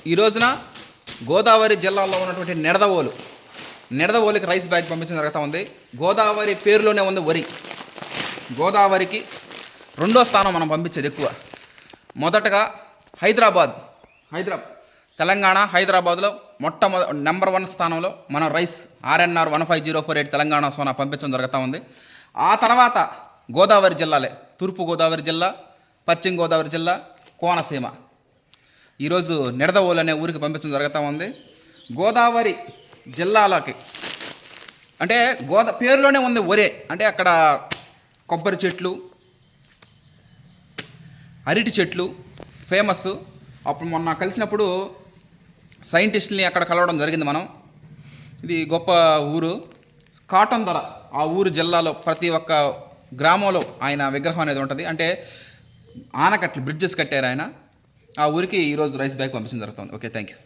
ఈ రోజున గోదావరి జిల్లాలో ఉన్నటువంటి నిడదవోలుకి రైస్ బ్యాగ్ పంపించడం జరుగుతూ ఉంది. గోదావరి పేరులోనే ఉంది వరి. గోదావరికి రెండో స్థానం మనం పంపించేది ఎక్కువ. మొదటగా హైదరాబాద్ తెలంగాణ హైదరాబాద్లో నెంబర్ 1 స్థానంలో మనం రైస్ RNR 15048 తెలంగాణ సోనా పంపించడం జరుగుతూ ఉంది. ఆ తర్వాత గోదావరి జిల్లాలే, తూర్పు గోదావరి జిల్లా, పశ్చిమ గోదావరి జిల్లా, కోనసీమ. ఈరోజు నిడదవోలు అనే ఊరికి పంపించడం జరుగుతూ ఉంది. గోదావరి జిల్లాలకి అంటే పేరులోనే ఉంది ఒరే, అంటే అక్కడ కొబ్బరి చెట్లు, అరటి చెట్లు ఫేమస్. అప్పుడు మొన్న కలిసినప్పుడు సైంటిస్టుల్ని అక్కడ కలవడం జరిగింది మనం. ఇది గొప్ప ఊరు. కాటన్ ధర ఆ ఊరు జిల్లాలో ప్రతి ఒక్క గ్రామంలో ఆయన విగ్రహం అనేది ఉంటుంది. అంటే ఆనకట్లు, బ్రిడ్జెస్ కట్టారు ఆయన. ఆ ఊరికి ఈరోజు రైస్ బ్యాగ్ పంపించడం జరుగుతుంది. Okay, thank you.